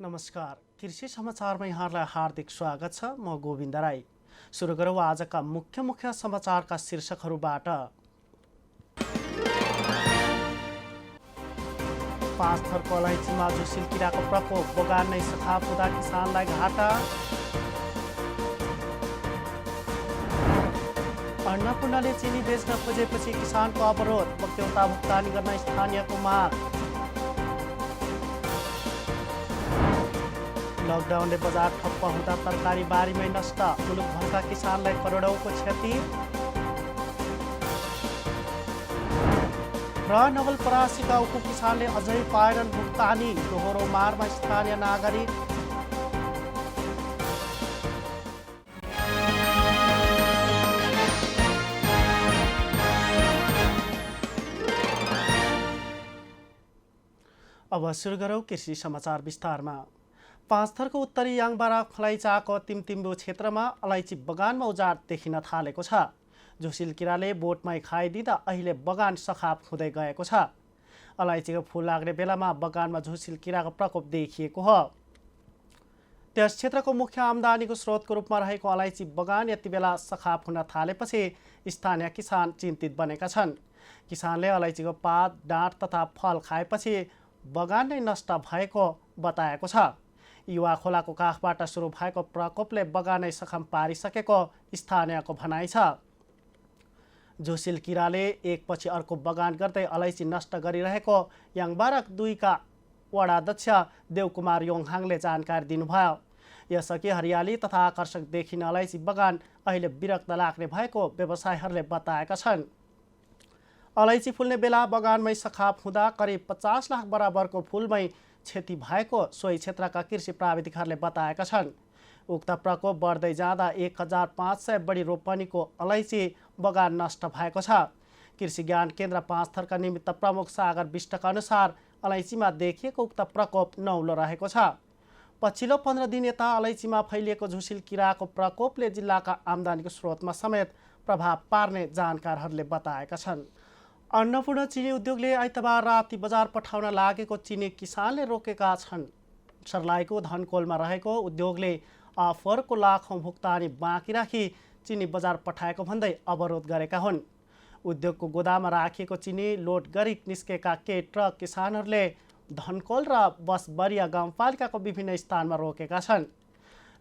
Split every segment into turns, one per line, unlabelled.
नमस्कार, कृषि समाचारमा यहाँलाई हार्दिक स्वागत छ। म गोविन्द राई। सुरु गरौँ आजका मुख्य समाचारका शीर्षकहरूबाट। पाँच थरको अलैँचीमा झुसिल किराको प्रकोप, बगान नै सखाप हुँदा किसानलाई घाटा। अन्नपूर्णले चिनी बेच्न खोजेपछि किसानको अवरोध, बक्यौता भुक्तानी गर्न स्थानीयको माग। लकडाउनले बजार ठप्प हुँदा तरकारी बारीमै नष्ट, मुलुकभरका किसानलाई करोडौँको क्षति। र नवलपरासीका उखु किसानले अझै पाएनन् भुक्तानी, दोहोरो मारमा स्थानीय नागरिक। अब सुरु गरौँ कृषि समाचार विस्तारमा। पाँच थरको उत्तरी याङबारा खलैचाको तिमतिम्बु क्षेत्रमा अलैँची बगानमा उजाड देखिन थालेको छ। झुसिल किराले बोटमै खाइदिँदा अहिले बगान सखाप हुँदै गएको छ। अलैँचीको फुल लाग्ने बेलामा बगानमा झुसिल किराको प्रकोप देखिएको हो। त्यस क्षेत्रको मुख्य आम्दानीको स्रोतको रूपमा रहेको अलैँची बगान यति बेला सखाप हुन थालेपछि स्थानीय किसान चिन्तित बनेका छन्। किसानले अलैँचीको पात, डाँठ तथा फल खाएपछि बगान नै नष्ट भएको बताएको छ। युवा खोलाको काखबाट सुरु भएको प्रकोपले बगानै सखम पारिसकेको स्थानीयको भनाइ छ। झुसिल किराले एकपछि अर्को बगान गर्दै अलैँची नष्ट गरिरहेको याङबारा 2 का वडाध्यक्ष देवकुमार योङहाङले जानकारी दिनुभयो। यसअघि हरियाली तथा आकर्षक देखिने अलैँची बगान अहिले विरक्त लाग्ने भएको व्यवसायीहरूले बताएका छन्। अलैँची फुल्ने बेला बगानमै सखाप हुँदा करिब 50 लाख बराबरको फुलमै क्षति भएको सोही क्षेत्रका कृषि प्राविधिकहरूले बताएका छन्। उक्त प्रकोप बढ्दै जाँदा 1500 बढी रोपनीको अलैँची बगान नष्ट भएको छ। कृषि ज्ञान केन्द्र पाँच थरका निमित्त प्रमुख सागर विष्टका अनुसार अलैँचीमा देखिएको उक्त प्रकोप नौलो रहेको छ। पछिल्लो 15 दिन यता अलैँचीमा फैलिएको झुसिल किराको प्रकोपले जिल्लाका आम्दानीको स्रोतमा समेत प्रभाव पार्ने जानकारहरूले बताएका छन्। अन्नपूर्ण चिनी उद्योगले आइतबार राति बजार पठाउन लागेको चिनी किसानले रोकेका छन्। सर्लाहीको धनकोलमा रहेको उद्योगले अफरको लाखौं भुक्तानी बाँकी राखी चिनी बजार पठाएको भन्दै अवरोध गरेका हुन्। उद्योगको गोदाममा राखिएको चिनी लोड गरी निस्केका केही ट्रक किसानहरूले धनकोल र बसबरिया गाउँपालिकाको विभिन्न स्थानमा रोकेका छन्।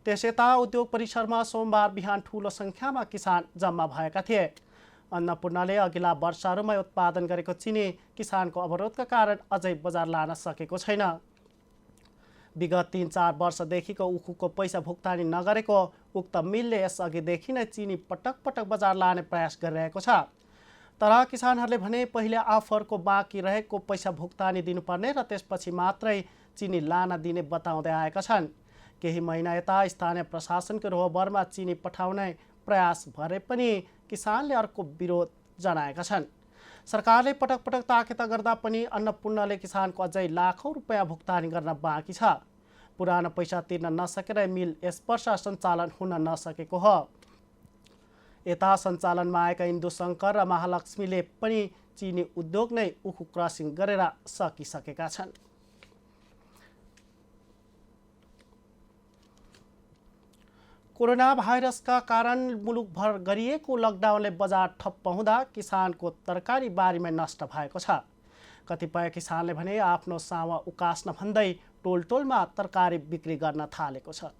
त्यसयता उद्योग परिसरमा सोमबार बिहान ठूलो संख्यामा किसान जम्मा भएका थिए। अन्नपूर्णले अघिल्ला वर्षहरूमा उत्पादन गरेको चिनी किसानको अवरोधका कारण अझै बजार लान सकेको छैन। विगत 3-4 वर्षदेखिको उखुको पैसा भुक्तानी नगरेको उक्त मिलले यसअघिदेखि नै चिनी पटक पटक बजार लाने प्रयास गरिरहेको छ। तर किसानहरूले भने पहिले आफरको बाँकी रहेको पैसा भुक्तानी दिनुपर्ने र त्यसपछि मात्रै चिनी लान दिने बताउँदै आएका छन्। केही महिना यता स्थानीय प्रशासनको रोहबरमा चिनी पठाउने प्रयास भरे पनि किसानले अर्को विरोध जनाएका छन्। सरकारले पटक पटक ताकेता गर्दा पनि अन्नपूर्णले किसानको अझै लाखौं रुपियाँ भुक्तानी गर्न बाँकी छ। पुरानो पैसा तिर्न नसकेर मिल यस वर्ष सञ्चालन हुन नसकेको हो। यता सञ्चालनमा आएका इन्दु शङ्कर र महालक्ष्मीले पनि चिनी उद्योग नै उखु क्रसिङ गरेर सकिसकेका छन्। कोरोना भाइरसका कारण मुलुकभर गरिएको लकडाउनले बजार ठप्प हुँदा किसानको तरकारी बारीमै नष्ट भएको छ। कतिपय किसानले भने आफ्नो सावा उकास्न भन्दै टोलटोलमा तरकारी बिक्री गर्न थालेको छ।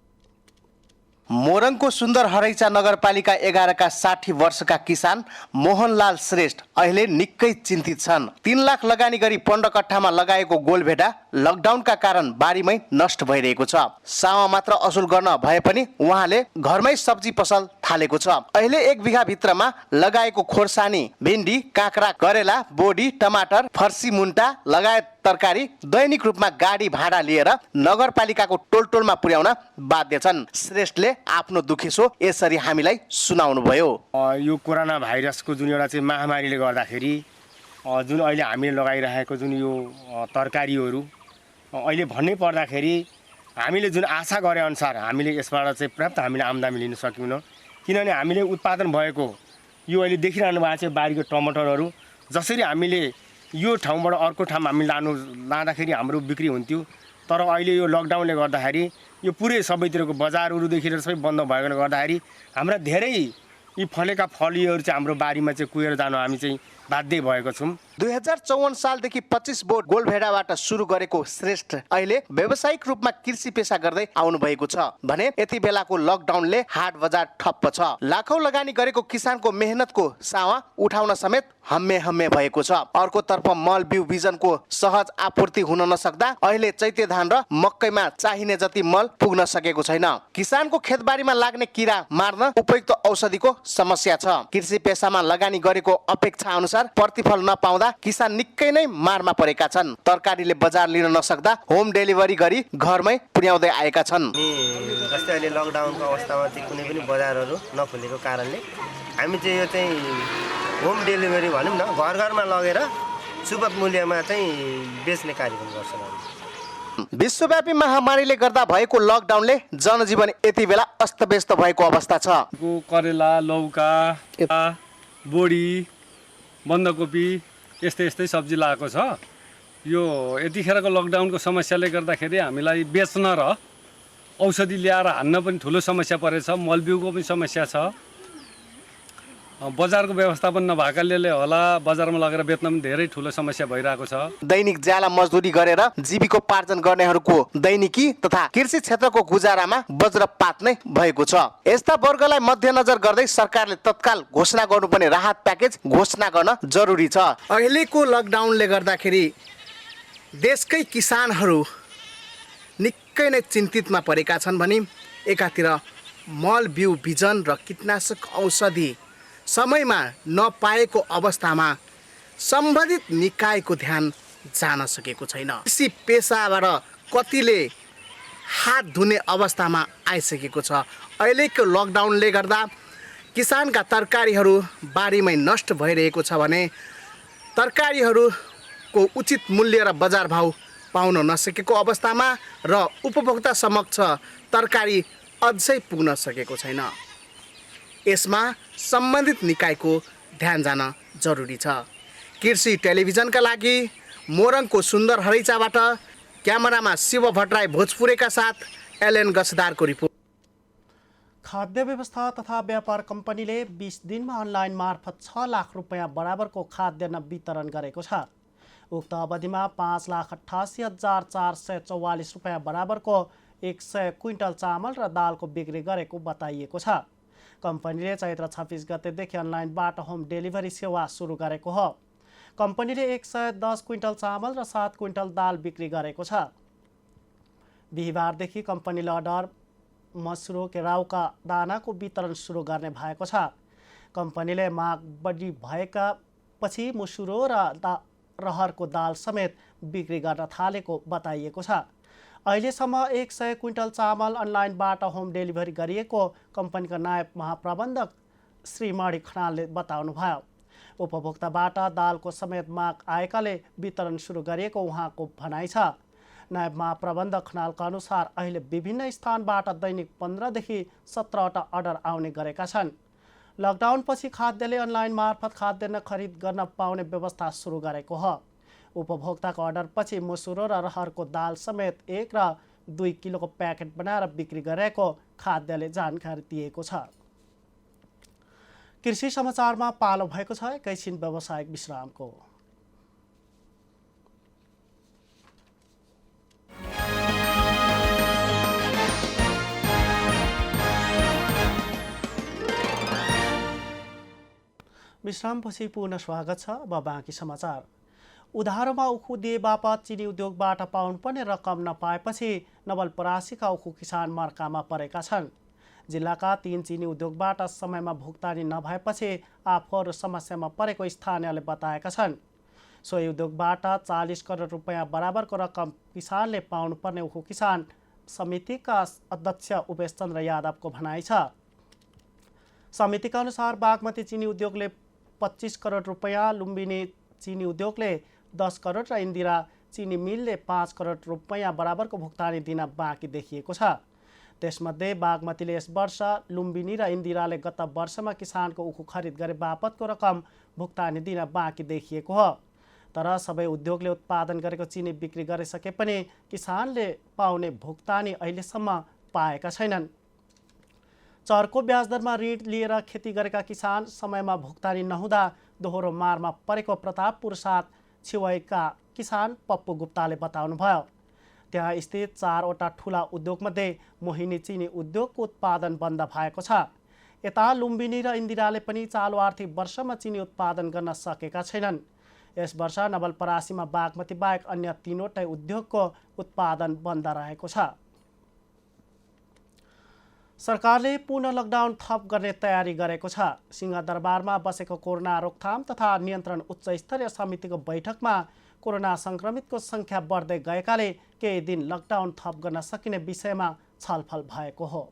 मोरङको सुन्दर हरैचा नगरपालिका 11 का 60 वर्षका किसान मोहनलाल श्रेष्ठ अहिले निकै चिन्तित छन्। 3 लाख लगानी गरी 15 कट्ठामा लगाएको गोलभेडा लकडाउनका कारण बारीमै नष्ट भइरहेको छ। सावा मात्र असुल गर्न भए पनि उहाँले घरमै सब्जी पसल थालेको छ। अहिले 1 बिघा भित्रमा लगाएको खोर्सानी, भिन्डी, काँक्रा, करेला, बोडी, टमाटर, फर्सी मुन्टा लगायत तरकारी दैनिक रूपमा गाडी भाडा लिएर नगरपालिकाको टोलटोलमा पुर्याउन बाध्य छन्। श्रेष्ठले आफ्नो दुखेसो यसरी हामीलाई सुनाउनु भयो।
यो कोरोना भाइरसको जुन एउटा चाहिँ महामारीले गर्दाखेरि जुन अहिले हामीले लगाइरहेको जुन यो तरकारीहरू अहिले भन्नै पर्दाखेरि हामीले जुन आशा गरे अनुसार हामीले यसबाट चाहिँ पर्याप्त हामीले आम्दानी लिन सकेनौँ। किनभने हामीले उत्पादन भएको यो अहिले देखिरहनु भएको चाहिँ बारीको टमाटरहरू जसरी हामीले यो ठाउँबाट अर्को ठाउँमा हामी लाँदाखेरि हाम्रो बिक्री हुन्थ्यो तर अहिले यो लकडाउनले गर्दाखेरि यो पुरै सबैतिरको बजारहरूदेखि लिएर सबै बन्द भएकोले गर्दाखेरि हाम्रा धेरै यी फलेका फलिहरू चाहिँ हाम्रो बारीमा चाहिँ कुहेर जानु हामी चाहिँ बाध्य भएको छौँ।
2054 सालदेखि 25 बोट गोलभेडाबाट सुरु गरेको श्रेष्ठ अहिले व्यावसायिक रूपमा कृषि पेसा गर्दै आउनु भएको छ भने यति बेलाको लकडाउनले हाट बजार ठप्प छ। लाखौं लगानी गरेको किसानको मेहनतको सावा उठाउन समेत हम्मे भएको छ। अर्कोतर्फ मल बिउ बिजनको सहज आपूर्ति हुन नसक्दा अहिले चैते धान र मकैमा चाहिने जति मल पुग्न सकेको छैन। किसानको खेतबारीमा लाग्ने किरा मार्न उपयुक्त औषधिको समस्या छ। कृषि पेसामा लगानी गरेको अपेक्षा अनुसार प्रतिफल नपाउँदा किसान निकै नै मारमा परेका छन्। तरकारीले बजार लिन नसक्दा होम डेलिभरी गरी घरमै पुर्याउँदै आएका छन्।
जस्तै अहिले लकडाउनको अवस्थामा चाहिँ कुनै पनि बजारहरू नखुलेको कारणले हामी चाहिँ यो चाहिँ होम डेलिभरी भनौँ न, घर घरमा लगेर सुपथ मूल्यमा चाहिँ बेच्ने कार्यक्रम गर्छौँ हामी।
विश्वव्यापी महामारीले गर्दा भएको लकडाउनले जनजीवन यति बेला अस्तव्यस्त भएको अवस्था छ।
करेला, लौका, बोडी, बन्दाकोपी यस्तै सब्जी लगाएको छ। यो यतिखेरको लकडाउनको समस्याले गर्दाखेरि हामीलाई बेच्न र औषधि ल्याएर हान्न पनि ठुलो समस्या परेछ। मलबिउको पनि समस्या छ। बजारको व्यवस्थापन नभएकाले होला बजारमा लगेर बेच्न पनि धेरै ठुलो समस्या भइरहेको छ।
दैनिक ज्याला मजदुरी गरेर जीविकोपार्जन गर्नेहरूको दैनिकी तथा कृषि क्षेत्रको गुजारामा वज्रपात नै भएको छ। यस्ता वर्गलाई मध्यनजर गर्दै सरकारले तत्काल घोषणा गर्नुपर्ने राहत प्याकेज घोषणा गर्न जरुरी छ। अहिलेको लकडाउनले गर्दाखेरि देशकै किसानहरू निकै नै चिन्तितमा परेका छन् भने एकातिर मल बिउ बिजन र कीटनाशक औषधि समयमा नपाएको अवस्थामा सम्बन्धित निकायको ध्यान जान सकेको छैन। कृषि पेसाबाट कतिले हात धुने अवस्थामा आइसकेको छ। अहिलेको लकडाउनले गर्दा किसानका तरकारीहरू बारीमै नष्ट भइरहेको छ भने तरकारीहरूको उचित मूल्य र बजार भाउ पाउन नसकेको अवस्थामा र उपभोक्ता समक्ष तरकारी अझै पुग्न सकेको छैन। यसमा सम्बन्धित निकायको ध्यान जान जरुरी छ। कृषि टेलिभिजनका लागि मोरङको सुन्दर हरैचाबाट क्यामेरामा शिव भट्टराई भोजपुरेका साथ एलएन गसदारको रिपोर्ट।
खाद्य व्यवस्था तथा व्यापार कम्पनीले 20 दिनमा अनलाइन मार्फत 6 लाख रुपैयाँ बराबरको खाद्यान्न वितरण गरेको छ। उक्त अवधिमा 5,88,444 रुपैयाँ बराबरको 100 क्विन्टल चामल र दालको बिक्री गरेको बताइएको छ। कम्पनीले चैत्र 26 गतेदेखि अनलाइनबाट होम डेलिभरी सेवा सुरु गरेको हो। कम्पनीले 110 क्विन्टल चामल र 7 क्विन्टल दाल बिक्री गरेको छ। बिहिबारदेखि कम्पनीले अर्डर मसुरो केराउका दानाको वितरण सुरु गर्ने भएको छ। कम्पनीले माग बढी भएका पछि मसुरो र रहरको दाल समेत बिक्री गर्न थालेको बताइएको छ। अहिलेसम्म 100 क्विन्टल चामल अनलाइनबाट होम डेलिभरी गरिएको कम्पनीका नायब महाप्रबन्धक श्री मणि खनालले बताउनुभयो। उपभोक्ताबाट दालको समेत माग आएकाले वितरण सुरु गरिएको उहाँको भनाइ छ। नायब महाप्रबन्धक खनालका अनुसार अहिले विभिन्न स्थानबाट दैनिक 15 देखि 17वटा अर्डर आउने गरेका छन्। लकडाउनपछि खाद्यले अनलाइन मार्फत खाद्यान्न खरिद गर्न पाउने व्यवस्था सुरु गरेको हो। उपभोक्ताको अर्डरपछि मसुरो र रहरको दाल समेत 1 र 2 किलोको प्याकेट बनाएर बिक्री गरेको खाद्यले जानकारी दिएको छ। कृषि समाचारमा पालो भएको छ एकैछिन व्यावसायिक विश्रामको। विश्रामपछि पुनः स्वागत छ। अब बाँकी समाचार। उधारोमा उखु दिए बापत चिनी उद्योगबाट पाउनुपर्ने रकम नपाएपछि नवलपरासीका उखु किसान मर्कामा परेका छन्। जिल्लाका 3 चिनी उद्योगबाट समयमा भुक्तानी नभएपछि आफूहरू समस्यामा परेको स्थानीयले बताएका छन्। सोही उद्योगबाट 40 करोड रुपैयाँ बराबरको रकम किसानले पाउनुपर्ने उखु किसान समितिका अध्यक्ष उपेश चन्द्र यादवको भनाइ छ। समितिका अनुसार बागमती चिनी उद्योगले 25 करोड रुपैयाँ, लुम्बिनी चिनी उद्योगले 10 करोड र इन्दिरा चिनी मिलले 5 करोड रुपैयाँ बराबरको भुक्तानी दिन बाँकी देखिएको छ। त्यसमध्ये बागमतीले यस वर्ष, लुम्बिनी र इन्दिराले गत वर्षमा किसानको उखु खरिद गरे बापतको रकम भुक्तानी दिन बाँकी देखिएको हो। तर सबै उद्योगले उत्पादन गरेको चिनी बिक्री गरिसके पनि किसानले पाउने भुक्तानी अहिलेसम्म पाएका छैनन्। चर्को ब्याजदरमा ऋण लिएर खेती गरेका किसान समयमा भुक्तानी नहुँदा दोहोरो मारमा परेको प्रतापपुर 7 छिवाईका किसान पप्पु गुप्ताले बताउनुभयो। त्यहाँ स्थित 4वटा ठुला उद्योगमध्ये मोहिनी चिनी उद्योगको उत्पादन बन्द भएको छ। यता लुम्बिनी र इन्दिराले पनि चालु आर्थिक वर्षमा चिनी उत्पादन गर्न सकेका छैनन्। यस वर्ष नवलपरासीमा बागमती बाहेक अन्य 3वटै उद्योगको उत्पादन बन्द रहेको छ। सरकारले पुनः लकडाउन थप गर्ने तयारी गरेको छ। सिंहदरबारमा बसेको कोरोना रोकथाम तथा नियन्त्रण उच्च स्तरीय समितिको बैठकमा कोरोना संक्रमितको संख्या बढ्दै गएकाले केही दिन लकडाउन थप गर्न सकिने विषयमा छलफल भएको हो।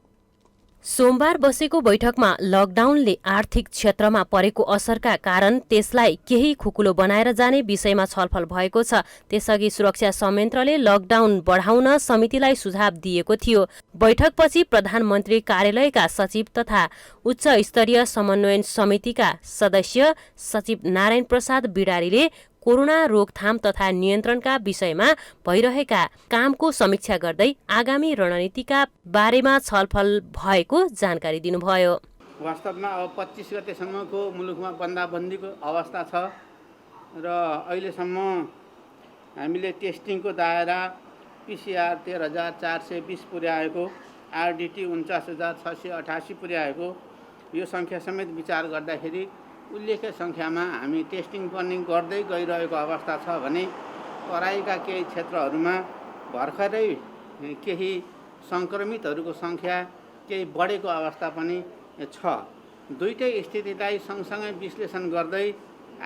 सोमबार बसेको बैठकमा लकडाउनले आर्थिक क्षेत्रमा परेको असरका कारण त्यसलाई केही खुकुलो बनाएर जाने विषयमा छलफल भएको छ। त्यसअघि सुरक्षा संयन्त्रले लकडाउन बढाउन समितिलाई सुझाव दिएको थियो। बैठकपछि प्रधानमन्त्री कार्यालयका सचिव तथा उच्च स्तरीय समन्वयन समितिका सदस्य सचिव नारायण प्रसाद बिडारीले कोरोना रोकथाम तथा नियन्त्रणका विषयमा भइरहेका कामको समीक्षा गर्दै आगामी रणनीतिका बारेमा छलफल भएको जानकारी दिनुभयो।
वास्तवमा अब 25 गतेसम्मको मुलुकमा बन्दाबन्दीको अवस्था छ र अहिलेसम्म हामीले टेस्टिङको दायरा PCR 13,420 पुर्याएको, RDT 49,688 पुर्याएको, यो सङ्ख्या समेत विचार गर्दाखेरि उल्लेख्य सङ्ख्यामा हामी टेस्टिङ पनि गर्दै गइरहेको अवस्था छ भने तराईका केही क्षेत्रहरूमा भर्खरै केही सङ्क्रमितहरूको सङ्ख्या केही बढेको अवस्था पनि छ। दुईटै स्थितिलाई सँगसँगै विश्लेषण गर्दै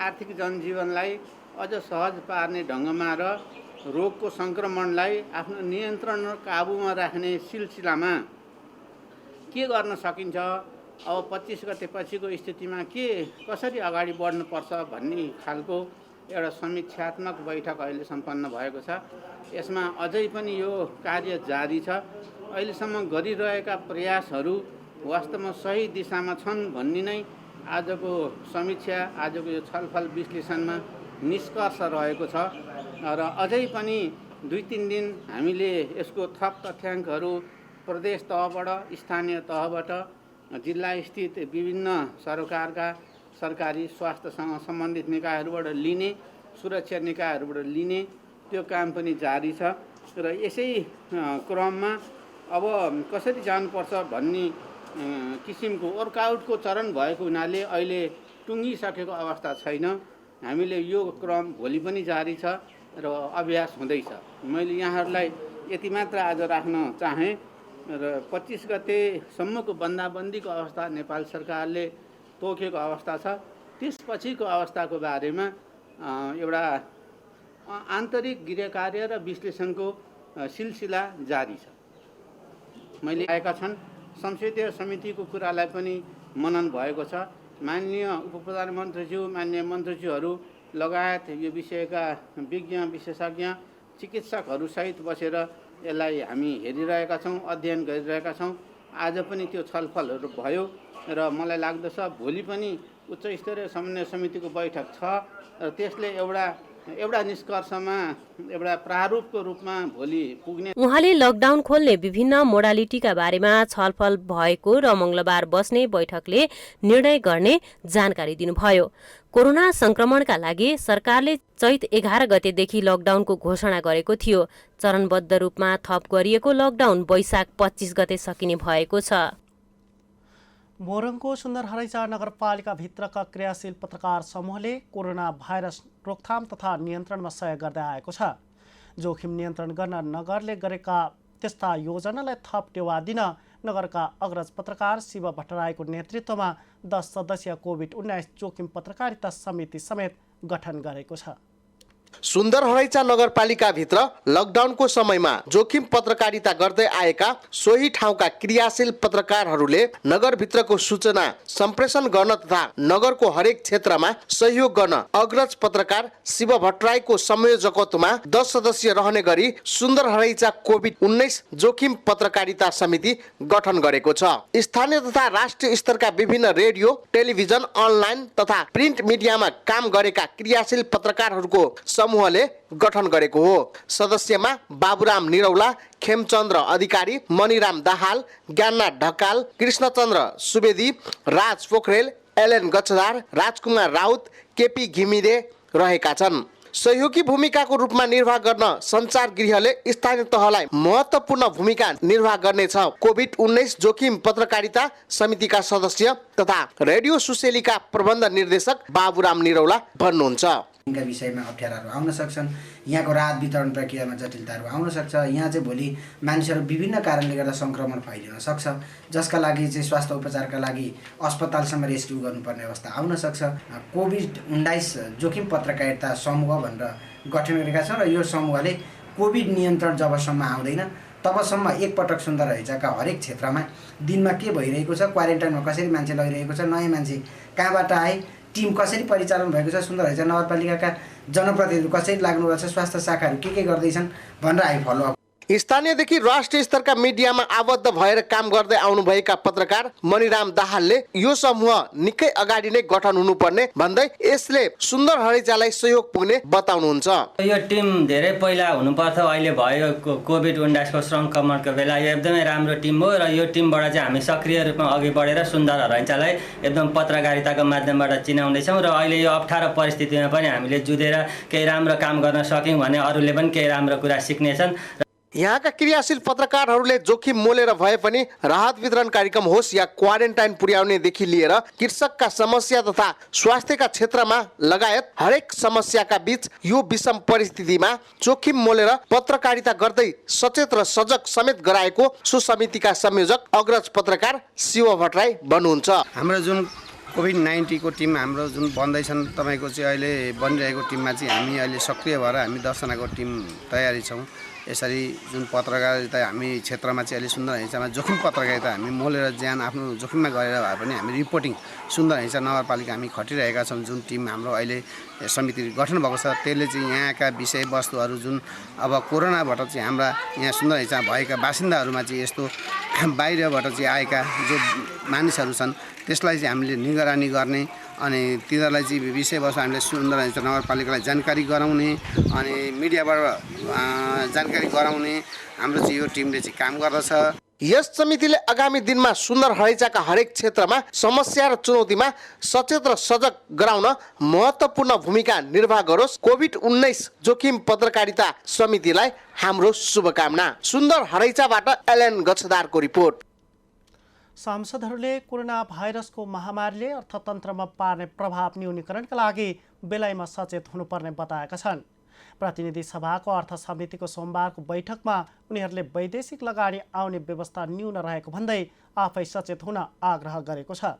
आर्थिक जनजीवनलाई अझ सहज पार्ने ढङ्गमा र रोगको सङ्क्रमणलाई आफ्नो नियन्त्रण र काबुमा राख्ने सिलसिलामा के गर्न सकिन्छ, अब 25 गते पछिको स्थितिमा कसरी अगाडि बढ्नुपर्छ भन्ने खालको एउटा समीक्षात्मक बैठक अहिले सम्पन्न भएको छ। यसमा अझै पनि यो कार्य जारी छ। अहिलेसम्म गरिरहेका प्रयासहरू वास्तवमा सही दिशामा छन् भन्ने नै आजको समीक्षा, आजको यो छलफल विश्लेषणमा निष्कर्ष रहेको छ र अझै पनि 2-3 दिन हामीले यसको थप तथ्याङ्कहरू प्रदेश तहबाट, स्थानीय तहबाट, जिल्ला स्थित विभिन्न सरकारी स्वास्थ्यसँग सम्बन्धित निकायहरूबाट लिने, सुरक्षा निकायहरूबाट लिने त्यो काम पनि जारी छ र यसै क्रममा अब कसरी जानुपर्छ भन्ने किसिमको वर्कआउटको चरण भएको हुनाले अहिले टुङ्गिसकेको अवस्था छैन। हामीले यो क्रम भोलि पनि जारी छ र अभ्यास हुँदैछ। मैले यहाँहरूलाई यति मात्र आज राख्न चाहेँ र 25 गतेसम्मको बन्दाबन्दीको अवस्था नेपाल सरकारले तोकेको अवस्था छ। त्यसपछिको अवस्थाको बारेमा एउटा आन्तरिक गृहकार्य र विश्लेषणको सिलसिला जारी छ। मैले आएका छन् संसदीय समितिको कुरालाई पनि मनन भएको छ। माननीय उपप्रधानमन्त्रीज्यू, माननीय मन्त्रीज्यूहरू लगायत यो विषयका विज्ञ विशेषज्ञ चिकित्सकहरूसहित बसेर यसलाई हामी हेरिरहेका छौँ, अध्ययन गरिरहेका छौँ। आज पनि त्यो छलफलहरू भयो र मलाई लाग्दछ भोलि पनि उच्च स्तरीय समन्वय समितिको बैठक छ र त्यसले एउटा निष्कर्षमा एउटा प्रारूपको रूपमा भोलि पुग्ने।
उहाँले लकडाउन खोल्ने विभिन्न मोडालिटीका बारेमा छलफल भएको र मङ्गलबार बस्ने बैठकले निर्णय गर्ने जानकारी दिनुभयो। कोरोना संक्रमणका लागि सरकारले चैत 11 गतेदेखि लकडाउनको घोषणा गरेको थियो। चरणबद्ध रूपमा थप गरिएको लकडाउन वैशाख 25 गते सकिने भएको छ।
मोरङको सुन्दरहरैचा नगरपालिकाभित्रका क्रियाशील पत्रकार समूहले कोरोना भाइरस रोकथाम तथा नियन्त्रणमा सहयोग गर्दै आएको छ। जोखिम नियन्त्रण गर्न नगरले गरेका त्यस्ता योजनालाई थप टेवा दिन नगरका अग्रज पत्रकार शिव भट्टराईको नेतृत्वमा 10 सदस्यीय कोभिड-19 जोखिम पत्रकारिता समिति समेत गठन गरेको छ।
सुन्दर हरैचा नगरपालिकाभित्र लकडाउनको समयमा जोखिम पत्रकारिता गर्दै आएका सोही ठाउँका क्रियाशील पत्रकारहरूले नगरभित्रको सूचना सम्प्रेषण गर्न तथा नगरको हरेक क्षेत्रमा सहयोग गर्न अग्रज पत्रकार शिव भट्टराईको संयोजकत्वमा 10 सदस्यीय रहने गरी सुन्दर हरैचा कोभिड-19 जोखिम पत्रकारिता समिति गठन गरेको छ। स्थानीय तथा राष्ट्रिय स्तरका विभिन्न रेडियो, टेलिभिजन, अनलाइन तथा प्रिन्ट मिडियामा काम गरेका क्रियाशील पत्रकारहरूको समूहले गठन गरेको हो। सदस्यमा बाबुराम निरौला, खेमचन्द्र अधिकारी, मणिराम दाहाल, ज्ञाननाथ ढकाल, कृष्णचन्द्र सुवेदी, राज पोखरेल, एलएन गच्छदार, राजकुमार राउत, केपी घिमिरे रहेका छन्। सहयोगी भूमिकाको रूपमा निर्वाह गर्न सञ्चार गृहले स्थानीय तहलाई महत्त्वपूर्ण भूमिका निर्वाह गर्नेछ। कोभिड-19 जोखिम पत्रकारिता समितिका सदस्य तथा रेडियो सुसेलीका प्रबन्ध निर्देशक बाबुराम निरौला भन्नुहुन्छ।
का विषयमा अप्ठ्याराहरू आउन सक्छन्, यहाँको राहत वितरण प्रक्रियामा जटिलताहरू आउन सक्छ। यहाँ चाहिँ भोलि मानिसहरू विभिन्न कारणले गर्दा सङ्क्रमण फैलिन सक्छ, जसका लागि चाहिँ स्वास्थ्य उपचारका लागि अस्पतालसम्म रेस्क्यु गर्नुपर्ने अवस्था आउन सक्छ। कोभिड-19 जोखिम पत्रकारिता समूह भनेर गठन गरेका छौँ र यो समूहले कोभिड नियन्त्रण जबसम्म आउँदैन तबसम्म एकपटक सुन्दर हरैचाका हरेक क्षेत्रमा दिनमा के भइरहेको छ, क्वारेन्टाइनमा कसरी मान्छे लगिरहेको छ, नयाँ मान्छे कहाँबाट आए, टिम कसरी परिचालन भएको छ, सुन्दर हरैचा नगरपालिकाका जनप्रतिनिधिहरू कसरी लाग्नुभएको छ, स्वास्थ्य शाखाहरू के गर्दैछन् भनेर हामी फलोअप।
स्थानीयदेखि राष्ट्रिय स्तरका मिडियामा आबद्ध भएर काम गर्दै आउनुभएका पत्रकार मणिराम दाहालले यो समूह निकै अगाडि नै गठन हुनुपर्ने भन्दै यसले सुन्दर हरैचालाई सहयोग पुग्ने बताउनुहुन्छ।
यो टिम धेरै पहिला हुनुपर्थ्यो, अहिले भयो कोभिड-19 को सङ्क्रमणको बेला यो एकदमै राम्रो टिम हो र यो टिमबाट चाहिँ हामी सक्रिय रूपमा अघि बढेर सुन्दर हरैचालाई एकदम पत्रकारिताको माध्यमबाट चिनाउँदैछौँ र अहिले यो अप्ठ्यारो परिस्थितिमा पनि हामीले जुधेर केही राम्रो काम गर्न सक्यौँ भने अरूले पनि केही राम्रो कुरा सिक्नेछन्।
यहाँका क्रियाशील पत्रकारहरूले जोखिम मोलेर भए पनि राहत वितरण कार्यक्रम होस् या क्वारेन्टाइन पुर्याउनेदेखि लिएर कृषकका समस्या तथा स्वास्थ्यका क्षेत्रमा लगायत हरेक समस्याका बीच यो विषम परिस्थितिमा जोखिम मोलेर पत्रकारिता गर्दै सचेत र सजग समेत गराएको सो समितिका संयोजक अग्रज पत्रकार शिव भट्टराई भन्नुहुन्छ।
हाम्रो जुन कोभिड-19 को टिम हाम्रो जुन बन्दैछन्, तपाईँको चाहिँ अहिले बनिरहेको टिममा चाहिँ हामी अहिले सक्रिय भएर हामी 10 जनाको टिम तयारी छौँ। यसरी जुन पत्रकारिता हामी क्षेत्रमा चाहिँ अहिले सुन्दर हरैचामा जोखिम पत्रकारिता हामी मोलेर ज्यान आफ्नो जोखिममा गरेर भए पनि हामी रिपोर्टिङ सुन्दर हरैचा नगरपालिका हामी खटिरहेका छौँ। जुन टिम हाम्रो अहिले समिति गठन भएको छ त्यसले चाहिँ यहाँका विषयवस्तुहरू जुन अब कोरोनाबाट चाहिँ हाम्रा यहाँ सुन्दर हरैचा भएका बासिन्दाहरूमा चाहिँ यस्तो बाहिरबाट चाहिँ आएका जो मानिसहरू छन् त्यसलाई चाहिँ हामीले निगरानी गर्ने अनि तिनीहरूलाई चाहिँ विषयवस्तु हामीले सुन्दर हरैचा नगरपालिकालाई जानकारी गराउने अनि मिडियाबाट जानकारी गराउने हाम्रो चाहिँ यो टिमले चाहिँ काम गर्दछ।
यस समितिले आगामी दिनमा सुन्दर हरैचाका हरेक क्षेत्रमा समस्या र चुनौतीमा सचेत र सजग गराउन महत्त्वपूर्ण भूमिका निर्वाह गरोस्। कोभिड-19 जोखिम पत्रकारिता समितिलाई हाम्रो शुभकामना। सुन्दर हरैचाबाट एलएन गच्छदारको रिपोर्ट।
सांसदहरूले कोरोना भाइरसको महामारीले अर्थतन्त्रमा पार्ने प्रभाव न्यूनीकरणका लागि बेलायमा सचेत हुनुपर्ने बताएका छन्। प्रतिनिधि सभाको अर्थ समितिको सोमबारको बैठकमा उनीहरूले वैदेशिक लगानी आउने व्यवस्था न्यून रहेको भन्दै आफै सचेत हुन आग्रह गरेको छ।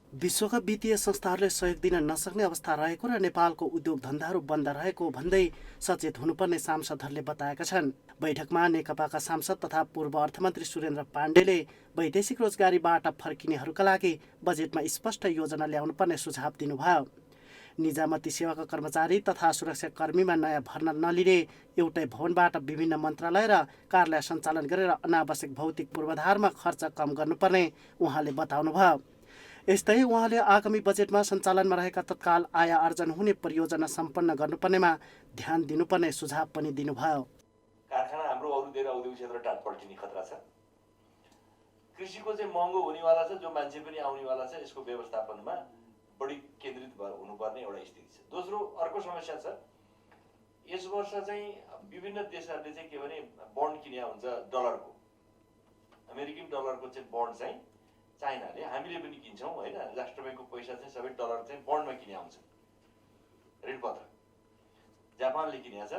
विश्वका वित्तीय संस्थाहरूले सहयोग दिन नसक्ने अवस्था रहेको र नेपालको उद्योग धन्दाहरू बन्द रहेको भन्दै सचेत हुनुपर्ने सांसदहरूले बताएका छन्। बैठकमा नेकपाका सांसद तथा पूर्व अर्थमन्त्री सुरेन्द्र पाण्डेले वैदेशिक रोजगारीबाट फर्किनेहरूका लागि बजेटमा स्पष्ट योजना ल्याउनुपर्ने सुझाव दिनुभयो। निजामती सेवाका कर्मचारी तथा सुरक्षाकर्मीमा नयाँ भर्ना नलिने, एउटै भवनबाट विभिन्न मन्त्रालय र कार्यालय सञ्चालन गरेर अनावश्यक भौतिक पूर्वाधारमा खर्च कम गर्नुपर्ने उहाँले बताउनुभयो। यस्तै उहाँले आगामी बजेटमा सञ्चालनमा रहेका तत्काल आय आर्जन हुने परियोजना सम्पन्न गर्नुपर्नेमा ध्यान दिनुपर्ने सुझाव पनि दिनुभयो।
कारखाना हाम्रो अरू धेरै औद्योगिक क्षेत्र टाट पल्टिने खतरा छ। कृषिको चाहिँ महँगो हुनेवाला छ, जो मान्छे पनि आउनेवाला छ, यसको व्यवस्थापनमा बढी केन्द्रित हुनुपर्ने एउटा स्थिति छ। दोस्रो अर्को समस्या छ, यस वर्ष चाहिँ विभिन्न देशहरूले चाहिँ के भने बन्ड किने हुन्छ डलरको, अमेरिकन डलरको चाहिँ बन्ड चाहिँ चाइनाले, हामीले पनि किन्छौँ होइन। राष्ट्र ब्याङ्कको पैसा चाहिँ सबै डलर चाहिँ बन्डमा किने आउँछ, ऋणपत्र जापानले किनेको छ।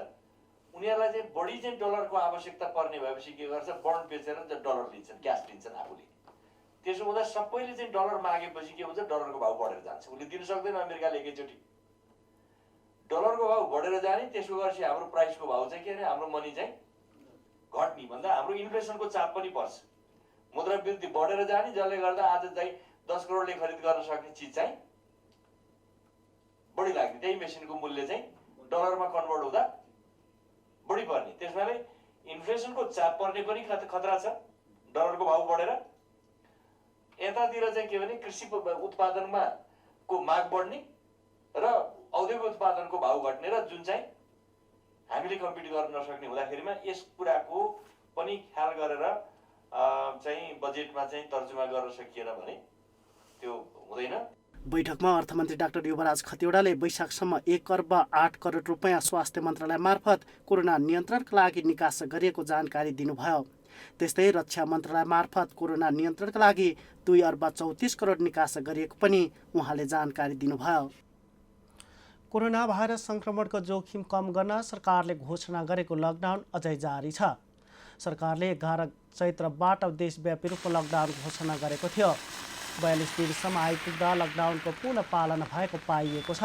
उनीहरूलाई चाहिँ बढी चाहिँ डलरको आवश्यकता पर्ने भएपछि के गर्छ, बन्ड बेचेर डलर लिन्छन्, क्यास लिन्छन् आफूले। त्यसो हुँदा सबैले चाहिँ डलर मागेपछि के हुन्छ, डलरको भाउ बढेर जान्छ। उसले दिन सक्दैन अमेरिकाले एकैचोटि। डलरको भाउ बढेर जाने, त्यसो गरेपछि हाम्रो प्राइसको भाउ चाहिँ के अरे हाम्रो मनी चाहिँ घट्ने भन्दा हाम्रो इन्फ्लेसनको चाप पनि पर्छ। मुद्रावृद्धि बढेर जाने, जसले गर्दा आज चाहिँ 10 करोडले खरिद गर्न सक्ने चिज चाहिँ बढी लाग्ने, त्यही मेसिनको मूल्य चाहिँ डलरमा कन्भर्ट हुँदा बढी पर्ने। त्यसमाले इन्फ्लेसनको चाप पर्ने पनि खतरा छ डलरको भाउ बढेर। यतातिर चाहिँ के भने कृषि उत्पादनमा को माग बढ्ने र औद्योगिक उत्पादनको भाउ घट्ने र जुन चाहिँ हामीले कम्पिट गर्न नसक्ने हुँदाखेरिमा यस कुराको पनि ख्याल गरेर चाहिँ बजेटमा चाहिँ तर्जुमा गर्न सकिएन भने त्यो हुँदैन।
बैठकमा अर्थमन्त्री डाक्टर युवराज खतिवडाले वैशाखसम्म 1 अर्ब 8 करोड रुपैयाँ स्वास्थ्य मन्त्रालय मार्फत कोरोना नियन्त्रणका लागि निकास गरिएको जानकारी दिनुभयो। त्यस्तै रक्षा मन्त्रालय मार्फत कोरोना नियन्त्रणका लागि 2 अर्ब 34 करोड निकास गरिएको पनि उहाँले जानकारी दिनुभयो। कोरोना भाइरस संक्रमणको जोखिम कम गर्न सरकारले घोषणा गरेको लकडाउन अझै जारी छ। सरकारले 11 चैत्रबाट देशव्यापी रूपमा लकडाउन घोषणा गरेको थियो। 42 दिनसम्म आइपुग्दा लकडाउनको पूर्ण पालना भएको पाइएको छ।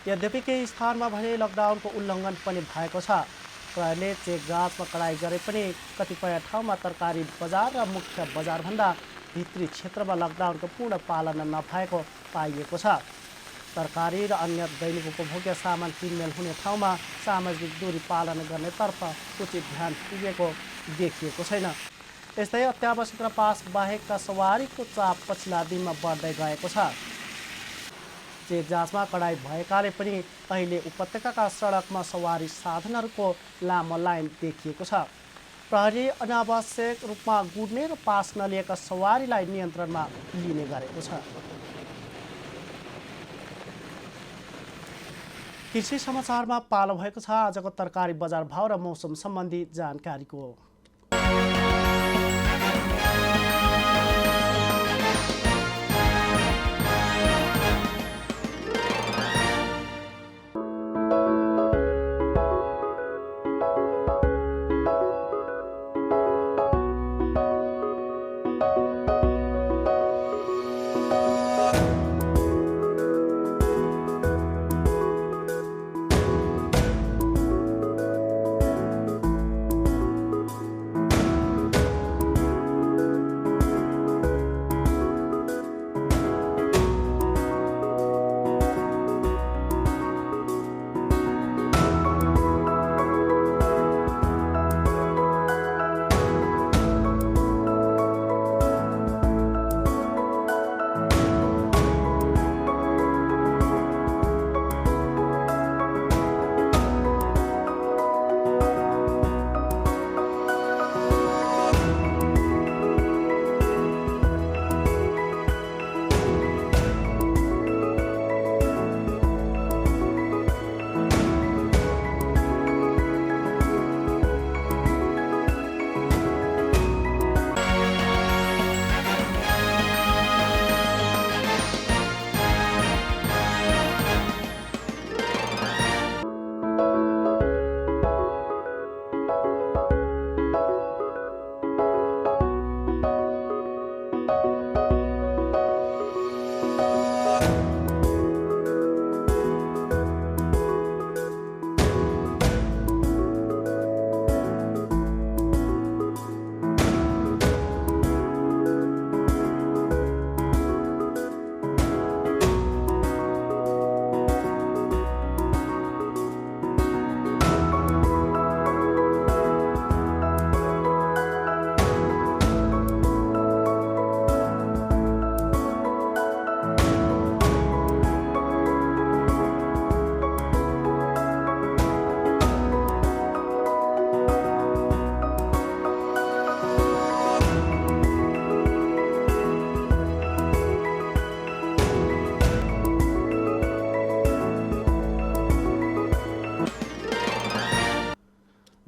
यद्यपि केही स्थानमा भने लकडाउनको उल्लङ्घन पनि भएको छ। प्रहरीले चेक जाँचमा कडाई गरे पनि कतिपय ठाउँमा तरकारी बजार र मुख्य बजारभन्दा भित्री क्षेत्रमा लकडाउनको पूर्ण पालना नभएको पाइएको छ। तरकारी र अन्य दैनिक उपभोग्य सामान किनमेल हुने ठाउँमा सामाजिक दूरी पालना गर्नेतर्फ उचित ध्यान पुगेको देखिएको छैन। यस्तै अत्यावश्यक र पास बाहेकका सवारीको चाप पछिल्ला दिनमा बढ्दै गएको छ। चेक जाँचमा कडाई भएकाले पनि अहिले उपत्यकाका सडकमा सवारी साधनहरूको लामो लाइन देखिएको छ। प्रहरी अनावश्यक रूपमा गुड्ने र पास नलिएका सवारीलाई नियन्त्रणमा लिने गरेको छ। कृषि समाचारमा पालो भएको छ आजको तरकारी बजार भाव र मौसम सम्बन्धी जानकारीको।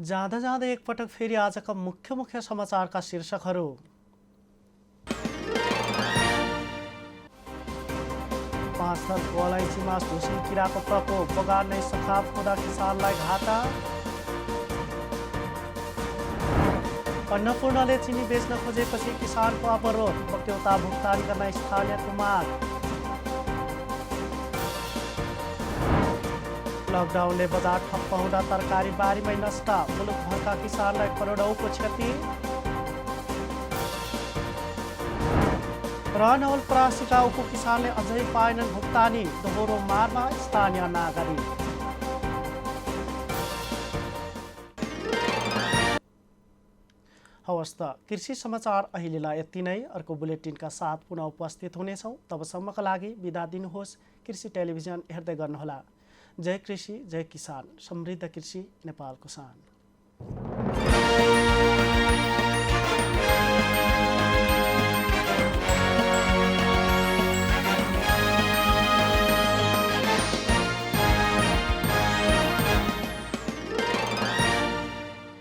जाँदा जाँदै एकपटक फेरि आजका मुख्य समाचारका शीर्षकहरू। पाँचथरको अलैँचीमा झुसिल किराको प्रकोप, बगान नै सखाप हुँदा किसानलाई घाटा। अन्नपूर्णले चिनी बेच्न खोजेपछि किसानको अवरोध, बक्यौता भुक्तानी गर्न स्थानीयको माग। लकडाउनले बजार ठप्प हुँदा तरकारी बारीमै नष्ट मुलुकभरका किसानलाई करोडौँको क्षति र नवलपरासीका उप किसानले अझै पाएनन् भुक्तानी दोहोरो मारमा स्थानीय नागरिक। हवस् त कृषि समाचार अहिलेलाई यति नै। अर्को बुलेटिनका साथ पुनः उपस्थित हुनेछौँ। तबसम्मका लागि बिदा दिनुहोस्। कृषि टेलिभिजन हेर्दै गर्नुहोला। जय कृषि जय किसान, समृद्ध कृषि नेपालको शान।